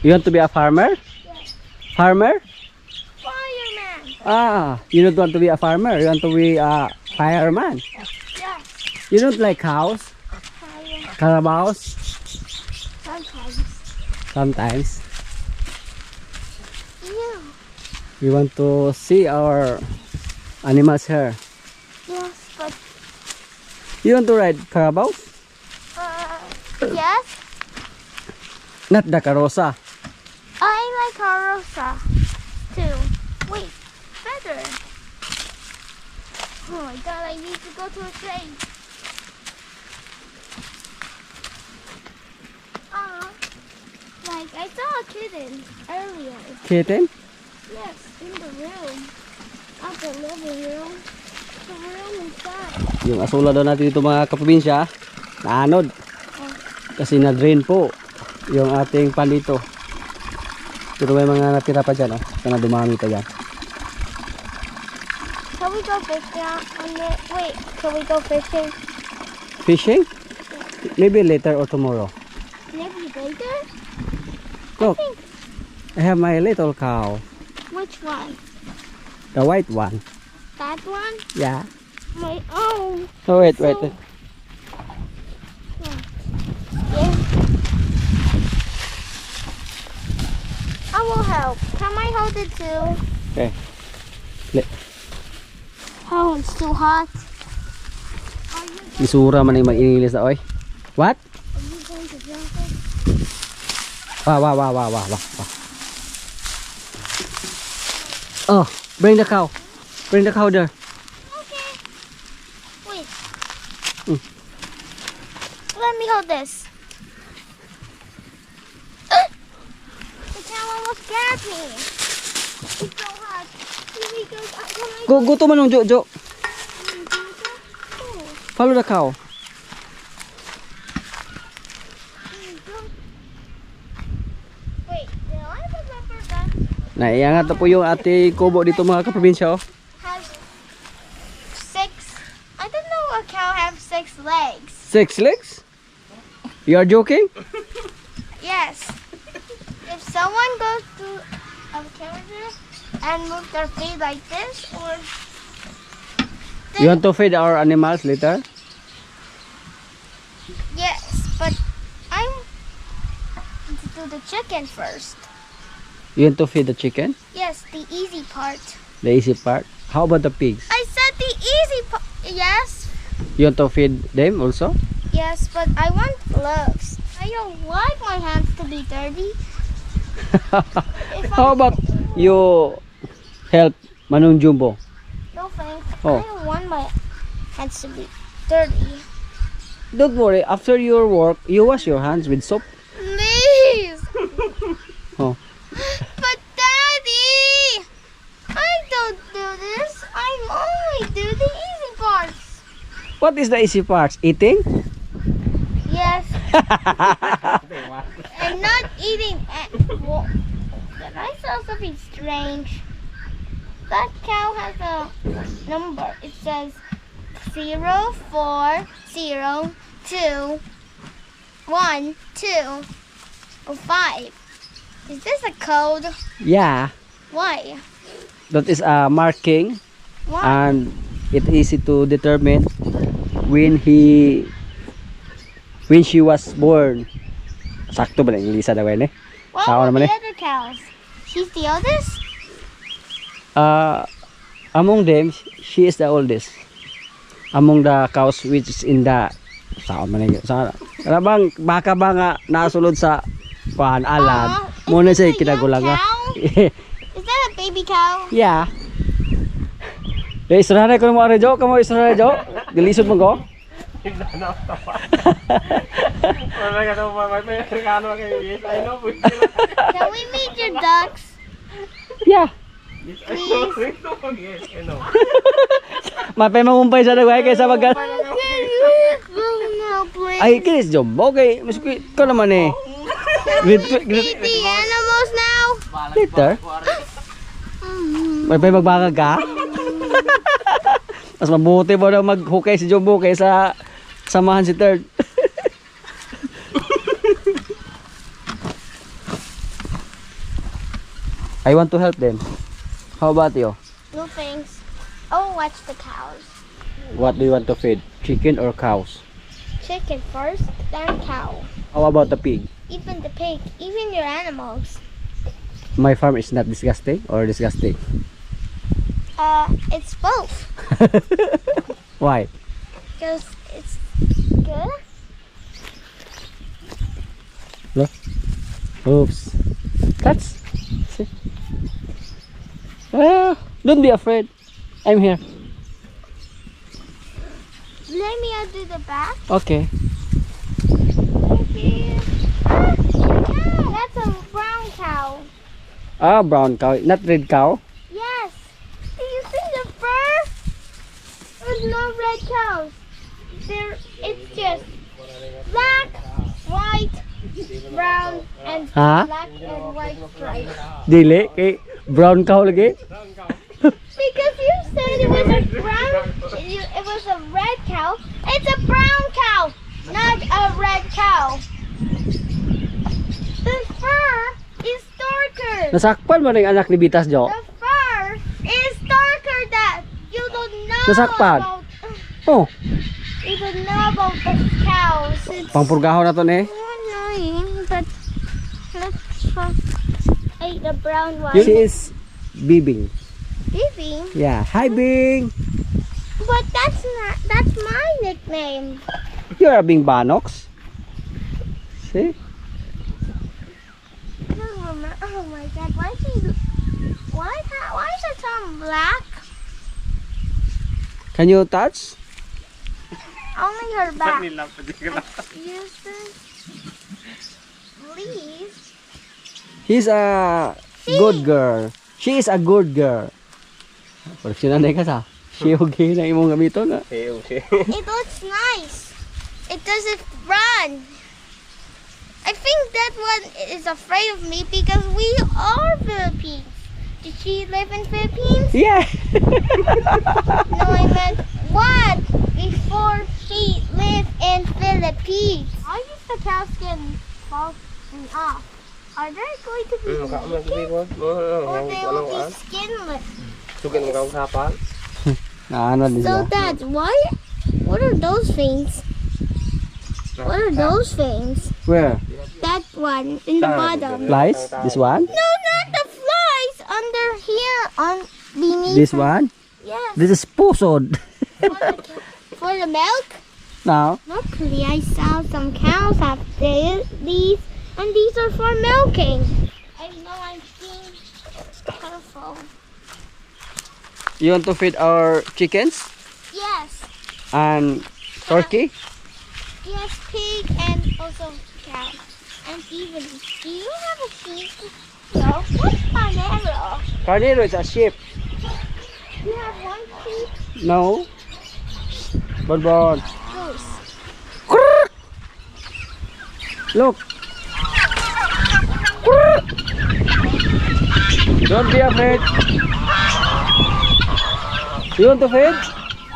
You want to be a farmer? Yes. Farmer? Fireman. Ah, you don't want to be a farmer. You want to be a fireman. Yes. You don't like cows? Fire. Carabaos? Sometimes. Sometimes. Yeah. We want to see our animals here. Yes, but You want to ride carabaos? yes. Not the carosa. I like Carosa too. Wait, better. Oh my god, I need to go to a train. Like I saw a kitten earlier. Kitten? Yes, in the room. At the living room. The room inside. Yung asula daw natin dito mga kaprobinsya, naanod. Kasi na-drain po yung ating pan dito. Pero may mga natira pa dyan, oh. Sana dumami pa dyan. Can we go fishing on it? Wait, can we go fishing? Fishing? Maybe later or tomorrow. Maybe later? Look, I think. I have my little cow. Which one? The white one. That one? Yeah. My own. Oh, wait. Yeah. I will help. Can I hold it too? Okay. Oh, it's too hot. Isura man yung mag-English na, oy. What? Are you going to jump it? Wow. Oh, bring the cow. Bring the cow there. Okay. Wait. Mm. Let me hold this. The cow almost grabbed me. It's so hot. Here we go. Go to manong Jo. Oh. Follow the cow. Wait, did I remember that Naiangat na po yung ate Kubo dito mga kaprobinsya, oh. has 6? I didn't know a cow has 6 legs. 6 legs? You are joking? Yes. If someone goes to a character and move their feet like this, or You want to feed our animals later? yes, but I'm to do the chicken first. You want to feed the chicken? Yes, the easy part. The easy part. How about the pigs? I said the easy part. Yes, You want to feed them also? yes, but I want gloves. I don't like my hands to be dirty. If How about you help Manong Jumbo? No thanks. Oh. I don't want my hands to be dirty. Don't worry, after your work, you wash your hands with soap. Please. Oh. But Daddy, I don't do this. I only do the easy parts. What is the easy parts? Eating? Yes. And not eating. Well, I saw something strange. That cow has a number. It says 0, 4, 0, 2, 1, 2, or 5. Is this a code? Yeah, Why? that is a marking Why? and it's easy to determine when she was born. Sakto ba lang Lisa daw eh? What Tao about naman the eh. other cows? She's the oldest? Among them, she is the oldest. Among the cows which is in the saan man eh? Sa bang baka ba nga nasulod sa kuan alan. Mo na siya Is this a young kinagulanga. cow? Is that a baby cow? Yeah. Dahil istorya ko mo Rejo, kamo istorya Rejo. Dilisod mo ko. Can we meet your ducks? Yeah. Please? Mapay mamumpay sa dagway kaysa magal. No, please. Ay kinis jumbo kay mas ko naman eh. Meet the animals now? Later. Mapay magbaka ka. Mas mabuti mo daw maghukay si Jumbo kaysa samahan si Third. I want to help them. How about you? No thanks. Oh, watch the cows. What do you want to feed? Chicken or cows? Chicken first, then cow. How about the pig? Even the pig, even your animals. My farm is not disgusting or disgusting? It's both. Why? Because it's good. Look. Oops. That's. See? Don't be afraid. I'm here. Let me do the back. Okay. Maybe. That's a brown cow. Ah, brown cow, not red cow. Yes. Do you see the fur? There's no red cows. It's just black, white, brown, and Ha? black and white stripes. Dili kay brown cow lagi. Because you said it was a brown, it was a red cow. It's a brown cow, not a red cow. The fur is darker. Nasakpan mo ning anak ni Bitas Jo. The fur is darker that you don't know Nasakpan. about. Oh, You don't know about the cows. It's pangpurgahon na to ni. annoying, but let's eat the brown one. She is Bibing. Baby, Yeah, hi Bing. but that's my nickname. You're a Bing Banox. See? Oh my god, why is it on black? Can you touch? Only her back. Uses leaves. He's a good girl. She is a good girl. Pagsinanay ka sa. Siyogi na imong gamito na. It looks nice. It doesn't run. I think that one is afraid of me because we are Philippines. Did she live in Philippines? Yeah. No, I meant what? Before she lived in Philippines. Why is the cow skin falling off? Are they going to be naked? Or they will be skinless? Ano din So sila? Dad, what are those things? What are those things? Where? That one in the bottom. Flies? This one? No, not the flies under here on beneath. This one? Yes. This is pusod. For the milk. Now, Luckily, I saw some cows have these, and these are for milking. I know I'm being careful. you want to feed our chickens Yes. and turkey? Yes, pig and also cow. And even, do you have a sheep? No. What's carnero? Carnero is a sheep. You have one sheep? No. Bon. Goose. Look. Don't be afraid. You want to feed?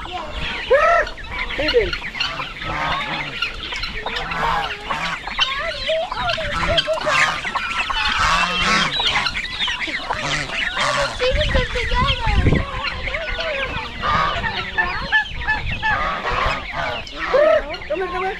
Yes. Feed him. Come here.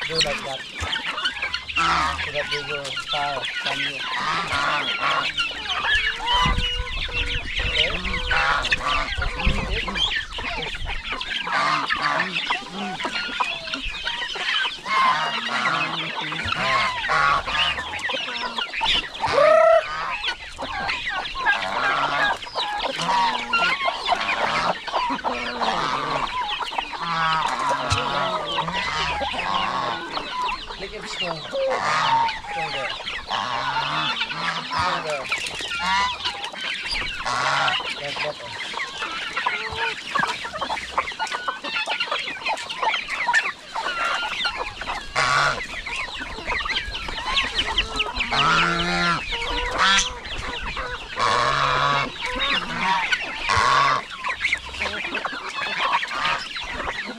Do like that. So that they will far from you. Make it strong. Stronger. Like that.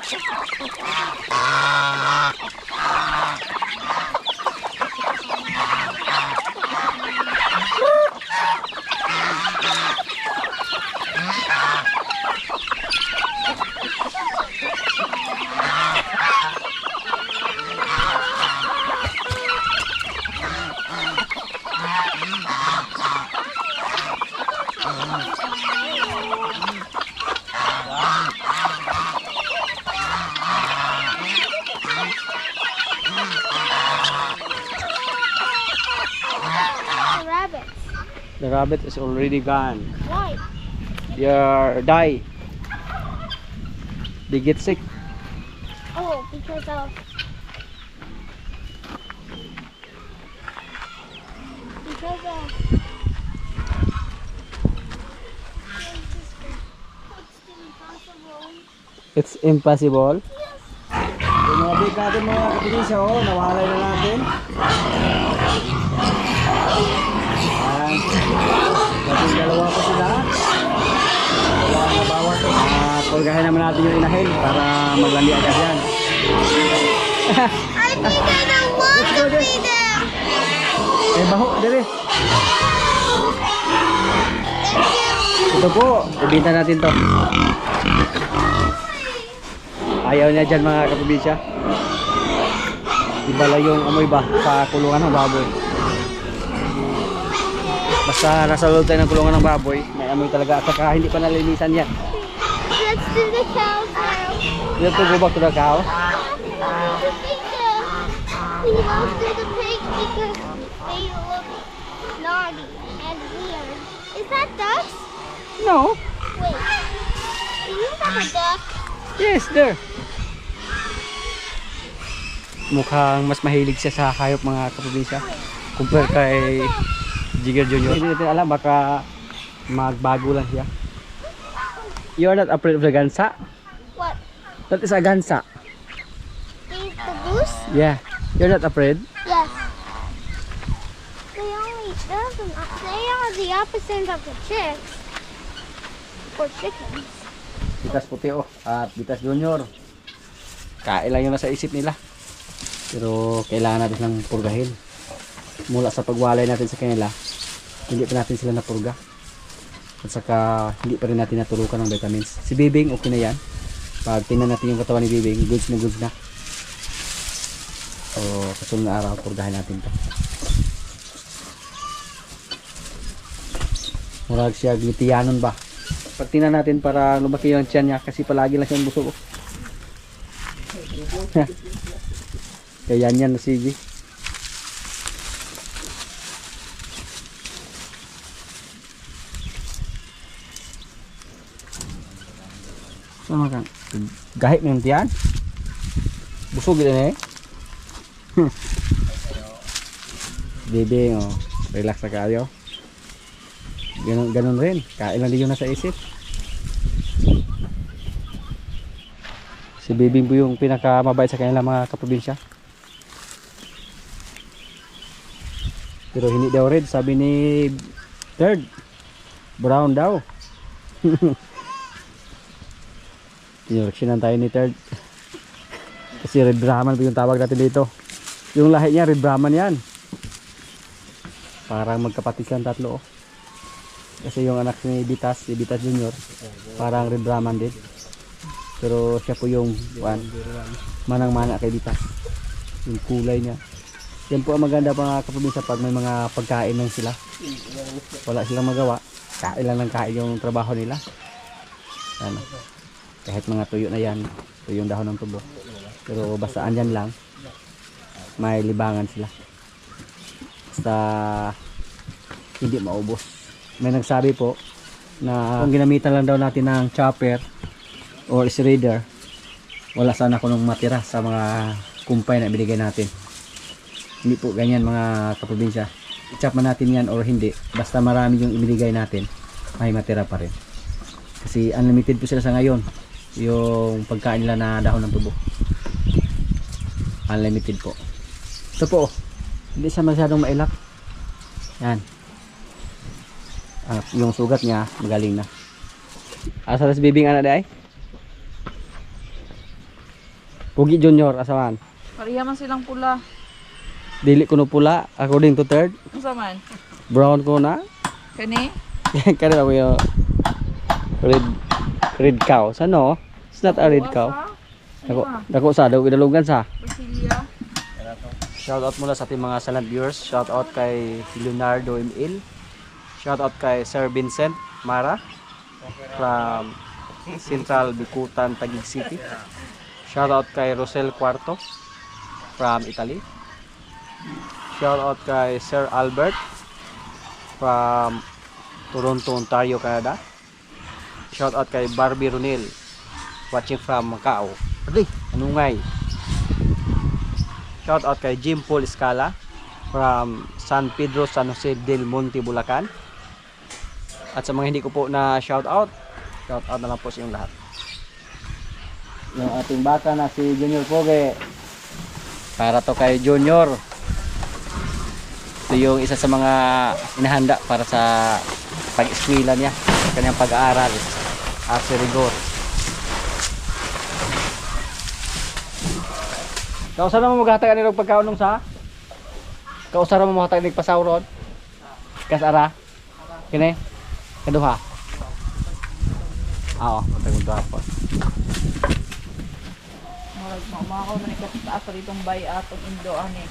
The rabbits. The rabbit is already gone. Why? They die. They get sick. Oh, because of. Because of. It's impossible. Pinabit natin mga kapitisa, oh. Nawalay na natin. Ayan. Dating dalawa pa sila. Wala na bawat. Pulgahin naman natin yung inahin para maglandi agad yan. I think I don't want to feed them. Eh, baho, dali. Thank you. Ito po, ibinta natin to. Ayaw niya dyan mga kapibisya. Iba lang yung amoy ba sa kulungan ng baboy. Basta nasa loob tayo ng kulungan ng baboy, may amoy talaga. At saka hindi pa nalinisan yan. Let's do the cows now. You have to go back to the cow. The pig now. We won't do the pig because they look naughty and weird. Is that ducks? No. Wait. Do you have a duck? Yes, there. Mukhang mas mahilig siya sa hayop mga kapibisya. Compare kay Jigger Jr. Hindi natin alam, baka magbago lang siya. You are not afraid of the gansa? What? That is a gansa. The goose? Yeah. You're not afraid? Yes. They are the opposite of the chicks. Or chickens. Bitas puti oh, at Bitas Junior. Kain lang yung nasa isip nila. Pero kailangan natin lang purgahin. Mula sa pagwalay natin sa kanila, hindi pa natin sila napurga. At saka hindi pa rin natin natulukan ng vitamins. Si Bibing okay na yan. Pag tingnan natin yung katawan ni Bibing, goods na. So kasunod na araw, purgahin natin to. Murag siya glitianon ba? Pag tingnan natin para lumaki yung tiyan niya kasi palagi lang siyang busog. Kaya yan na sige. Sama kan? Gahit mo yung tiyan? Busog yun eh. Bibing oh. Relax na kayo. Ganun rin. Kain lang din yung nasa isip. Si Bibing po yung pinakamabait sa kanila mga kaprobinsya. Pero hindi daw red. Sabi ni Third. Brown daw. Directionan tayo ni Third. Kasi Red Brahman po yung tawag natin dito. Yung lahi niya Red Brahman yan. Parang magkapatid silang tatlo oh. Kasi yung anak ni Bitas, si Bitas Junior, parang Red Brahman din. Pero siya po yung manang-mana kay Bitas. Yung kulay niya. Yan po ang maganda mga kaprobinsya pag may mga pagkain lang sila. Wala silang magawa. Kain lang ng kain yung trabaho nila. Ano? Kahit mga tuyo na yan, tuyong dahon ng tubo. Pero basta andyan lang, may libangan sila. Basta hindi maubos. May nagsabi po na kung ginamitan lang daw natin ng chopper or shredder, wala sana kunong matira sa mga kumpay na binigay natin. Hindi po ganyan mga kaprobinsya. I-chop man natin yan or hindi, basta marami yung ibinigay natin, may matira pa rin. Kasi unlimited po sila sa ngayon, yung pagkain nila na dahon ng tubo. Unlimited po. Ito po, hindi siya masyadong mailap. Yan. At yung sugat niya, magaling na. Asa tas Bibing ana day? Pugi Junior, asaman. Pareha man silang pula. Dili ko no pula, according to third. Unsa man? Brown ko na. Kani? Kaya ako yung red cow. Sano? It's not a red cow. Dako sa, daw idalugan sa. Brasilia. Shout out mula sa ating mga silent viewers. Shout out kay Leonardo M.L. Shout out kay Sir Vincent Mara from Central Bikutan, Taguig City. Shout out kay Rosel Cuarto from Italy. Shout out kay Sir Albert from Toronto, Ontario, Canada. Shout out kay Barbie Runil watching from Macau. Anungay. Shout out kay Jim Paul Escala from San Pedro, San Jose del Monte, Bulacan. At sa mga hindi ko po na shout out na lang po sa inyong lahat. Yung ating baka na si Junior Poge. Para to kay Junior. Ito yung isa sa mga inahanda para sa pag-eskwela niya, sa kanyang pag-aaral. Ase rigor. Kausara mo maghatag nila pagkaon nung sa? Kausara mo maghatag nila pasawron? Kasara? Kini? Kaduha? Oo, matagong duha po. Makaw man ikataas pa ditong bay atong Indo ani.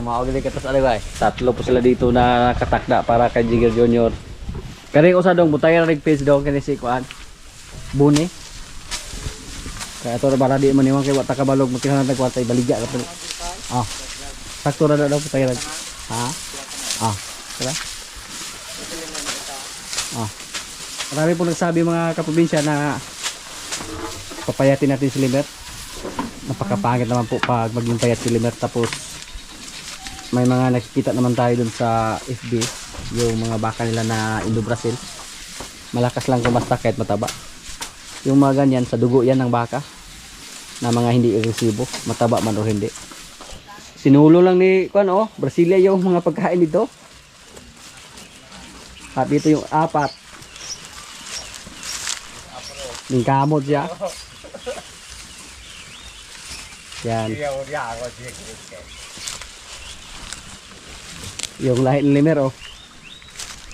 Maugili ka tas alibay. Tatlo po sila dito na katakda para kay Jigger Junior. Kani usa dong butayan rig page dong kani si kuan. Buni. Kaya ito na para di man iwan kay wata kabalog magkinahan ng kwarta ibaligya ka pero. Sakto na daw butayan. Diba? Marami po nagsabi mga kaprobinsya na papayatin natin si Limer. Napakapangit naman po pag maging payat si Limer. Tapos may mga nakikita naman tayo dun sa FB, yung mga baka nila na Indo-Brazil. Malakas lang kumasta kahit mataba. Yung mga ganyan, sa dugo yan ng baka na mga hindi agresibo, mataba man o hindi. Sinulo lang ni Brasilia yung mga pagkain dito. At dito yung apat. Yung kamot siya. Yan. Yung lahi ng Limer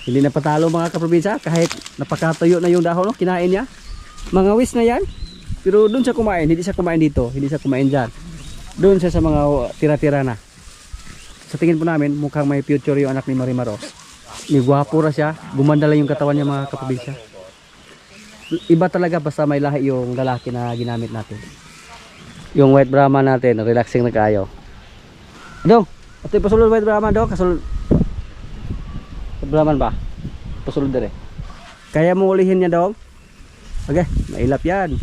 hindi na patalo mga kaprobinsya kahit napakatuyo na yung dahon kinain niya. Mga wis na yan. Pero doon siya kumain, hindi siya kumain dito, hindi siya kumain dyan. Doon siya sa mga tira-tira na. Sa tingin po namin mukhang may future yung anak ni Marimar. Gwapo ra siya, gumanda lang yung katawan niya mga kaprobinsya. Iba talaga basta may lahi yung lalaki na ginamit natin. Yung white Brahma natin, relaxing na kayo. Dong, ito yung pasulod white Brahma dong, kasulod. Brahman ba? Pasulod dire. Kaya mo ulihin niya dong? Okay, mailap yan.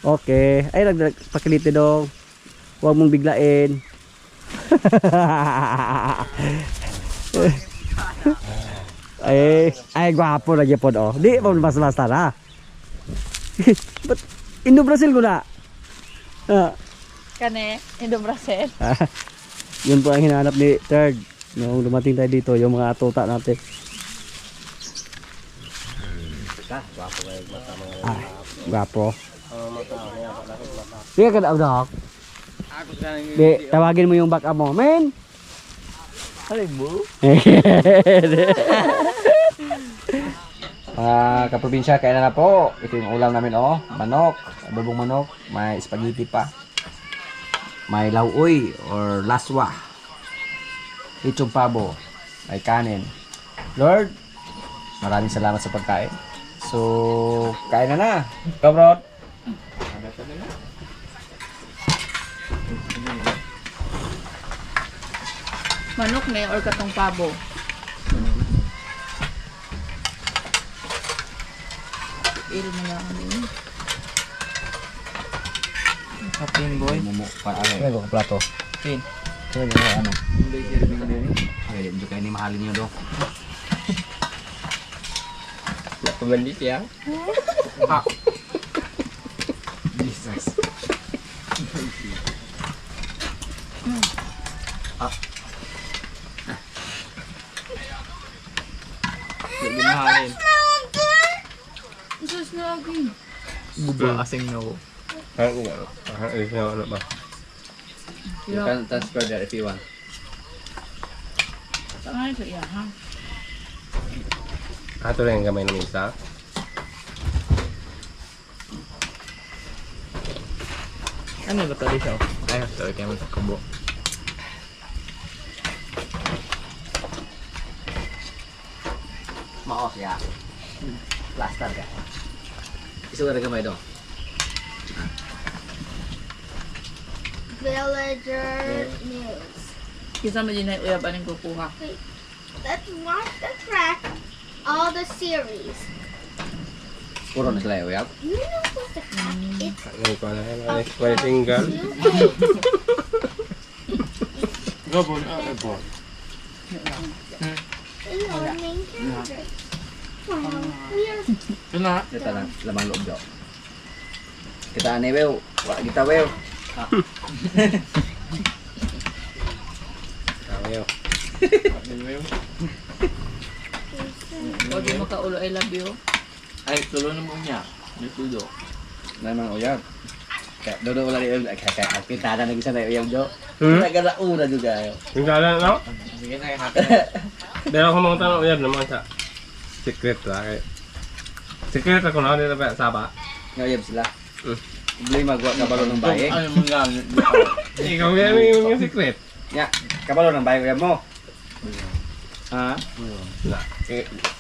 Okay, ay nagpakiliti dong. Huwag mong biglain. ay gwapo na Japon di pa mas-basta na. But Indo-Brazil ko na. Kani Indo-Brazil. Yun po ang hinahanap ni Third nung dumating tayo dito, yung mga tuta natin. Gwapo. Sige ka daw dok. Tawagin mo yung baka mo, men. Halay mo. Kaprobinsya, kaya na po. Ito yung ulam namin manok, adobong manok, may spaghetti pa. May lauoy or laswa. Itong pabo, may kanin. Lord, maraming salamat sa pagkain. So, kain na. Kabrot. Manok na or katong pabo. Il mo lang din. Kapin boy. Ano ko plato? Pin. Ano ano? Ay, hindi kayo ni mahalin niyo do. Pemandit ya. Jesus. Hindi mahalin. Isus na lagi. Guba asing no. Ano ba? You can transfer that if you want. Saan sa iya, ha? Ato rin ang gamay ng isa. Ano ba tadi siya? Ay, sorry kayo mo sa kubo. Maos ya. Plaster ka. Isu ada gamay dong. Villager news. Kisa mo din na uyab anong kukuha. Let's watch the track. All the series. Puro na sila uyab. You know what the track is? Ano ko na yan? Ano ko na tinggal? Gabon, gabon. You know, main character. Wow, weird. Kena. Kita lang lamang loob daw. Kita ani wew. Wa kita wew. Ayaw. Huwag yung makaulo, I love you. Ay, tulo na mo niya. May tulo. Naman uyab. Kaya dodo wala ni kaya kita na nagisa na uyab jo. Hmm? Nagala una juga ayo. Tinggalan no? Sige na happy. Pero ako mga tanong yan naman sa secret lah. Secret ako na dito pa sa ba? Uyab sila. Beli magwa kabalo ng baye. Ay, mo lang. Ikaw yan yung secret. Ya, kabalo ng baye uyab mo. Ha? Nah,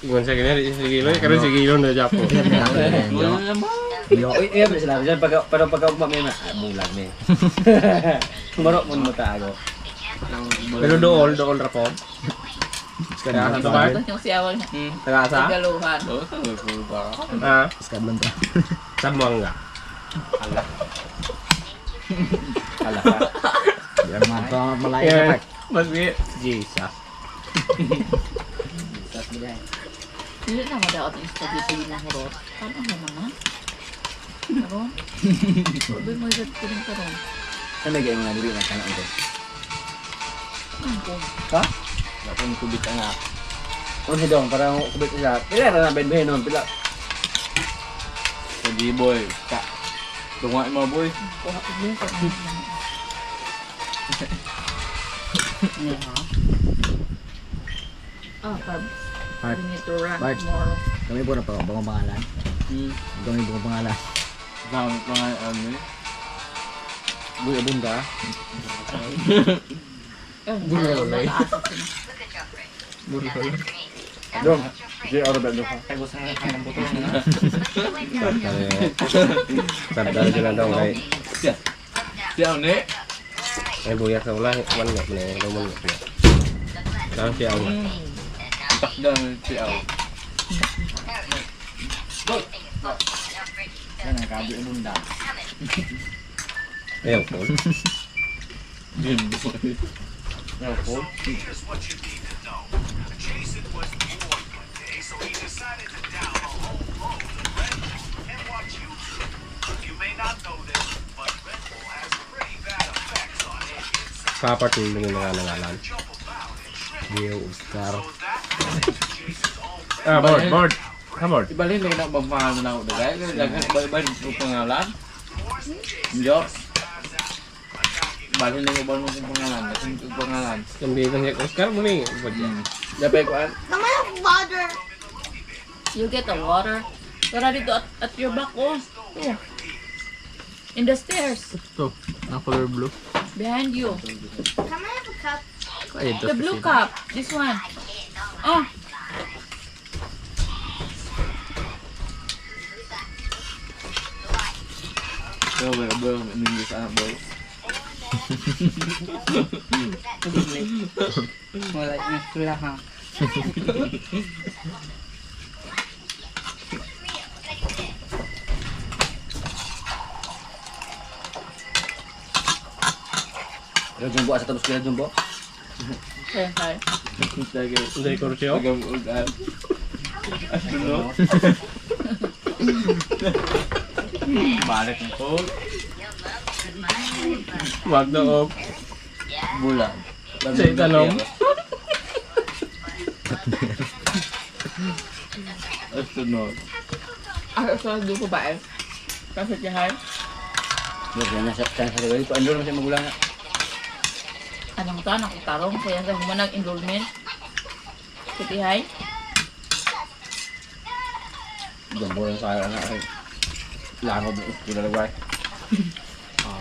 ingon sa kanya di sigilo, karena sigilo na japo. Wala naman. Uy, iya sila. Diyan pag ugma may bulag ni. Marok mo ta ako. Pero dool rapo. Kaya sa ba? Ito yung siyawal niya. Tagasa? Galuhan. Oh, sabi ko ba? Ah, sa mangga. Kalah ka. Biar mantap Melayu Ya, dapat. Mas bi Jesus. Hindi na madaot yung spaghetti ng hurot. Paano mo naman? Karon? Sabi mo yung ko rin karon. Saan lagi yung mga dili na kanan ko? Wala kong kubit ang nga. Ano si Dong, parang kubit siya. Pila na ben-ben nun, pila. Sige boy. Ka. Tunga mo boy. Kuha ko yun sa Niya ha? Ah, carbs. Bart. We need to run Bart. more. Kami po na bang pangalan. Kami po pangalan. Dami pa nga ano eh. Buya bunda. Mataas ako na. Dong, si ora ba dong? Ay, gusto nga ang butong na. Sadar sila daw kay Siya ni. ay buya sa ulah man nga ni rumon nga. Daw siya ang Takdan siya. Yan ang kabi bunda. ayaw ko. Yun boy. Ako. Papat yung nangalan. Dio Oscar. Ah, board. Board. Ibalin lagi nak pemahaman na ako dagay. Dagan ibalin mo pangalan. Yo. Ibalin lagi ibalin mo pangalan. Dagan ko pangalan. Kambitan si Oscar mo ni. Dapat ko an. Come on, water. You get the water. Tara dito at your back, oh. Oh. In the stairs. Ito. Ang color blue. Behind you. Come on, have a cup. The blue cup. This one. Oh. Ito ba English anak boy. Wala na sila, ha? Kaya jumbo asa tapos kaya jumbo. Okay, hi. Lagi. Dari kursiyo. Lagi udan. Astuno. Balik ng cold. Wag daw. Bulan. Sa italong. Astuno. Ako sa doon ko ba eh? Kasi kaya hi. Yan na siya dito. Ano naman siya magulang nga. Anong ta, nakutarong. Kaya sa humanag enrollment. Kitihay. Gambo lang sa anak ay langob ng eskwela lagay.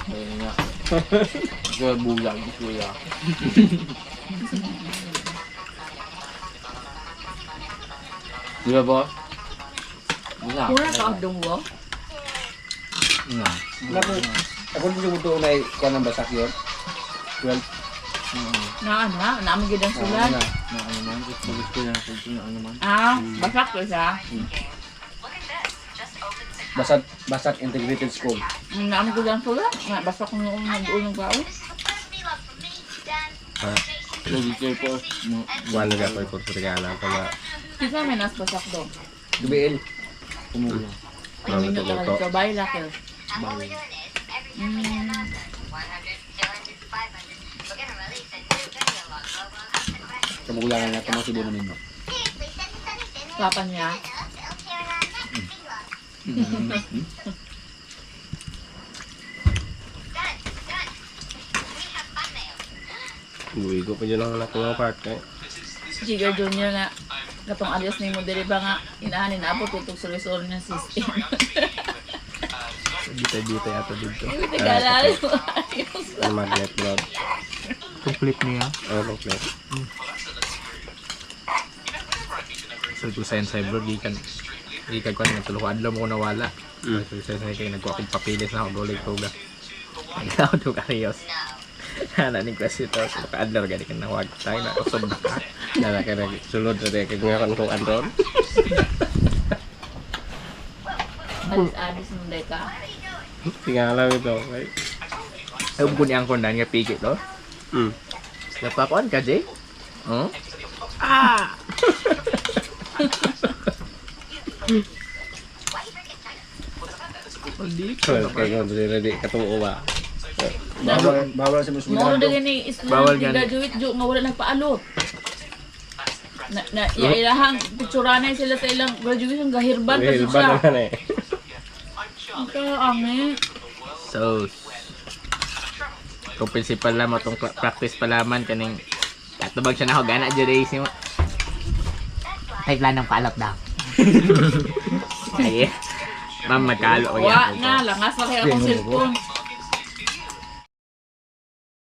Kaya nga. Kaya bulag kuya. Di ba boss? Wala. Mura ka ang dunggo. Nga. Ako din yung ito na kuha ng basak yun. 12. Naamagid ang sulat. Na ano man, gusto na kung ano man. Basak ko siya. Basak Integrated School. Naamagid ang sulat. Basak ko nung nag-uulong kao. Lagi kayo po. Wala ka pa yung regala ko ba? Kita may nas basak do. Dubiil. Kumulang. Ang minyo lang ito. Bayi lakil. Kamugulangan na ito mga sibo namin. No? Kapan niya. Uwi ko pa dyan ang anak ko ng park eh. Jigger Junior nga. Katong alias ni mo diri ba nga inaanin na po tutog sa resort ng system. Dito yata dito. Hindi tagalala mo. Ang magnet blood. Complete niya. Ang complete. So ito sa cyber gikan ko nga tulo adlaw mo ko nawala. So sa kay nagkuha akong papilis na ako golig ko ga. Ikaw to karios. Ana ni question to so kaadlaw gani kan nawag tayo na usab na ka. Dala ka na sulod na rin kung kung andron. Alis-alis nung ka. Tingala ito. Okay. Ay ko ni ang kondan nga pigit to. Napakuan ka Jay? Oh? Kaya kung ready katuo ba? Bawal sa mga Mao sumulahan na doon. gani Islam Bawal di gani. graduate jo nga wala nagpaalot. Ya ilahang picturanay sila sa ilang graduation gahirban pa Hilban siya. naman eh. Ang angi. So kung principal lang mo tong practice pa laman kaning katubag siya na ako gana dyan race mo. Ay planong paalot daw. Ay, ma'am magkalo ko Wa na langas na kay akong cellphone.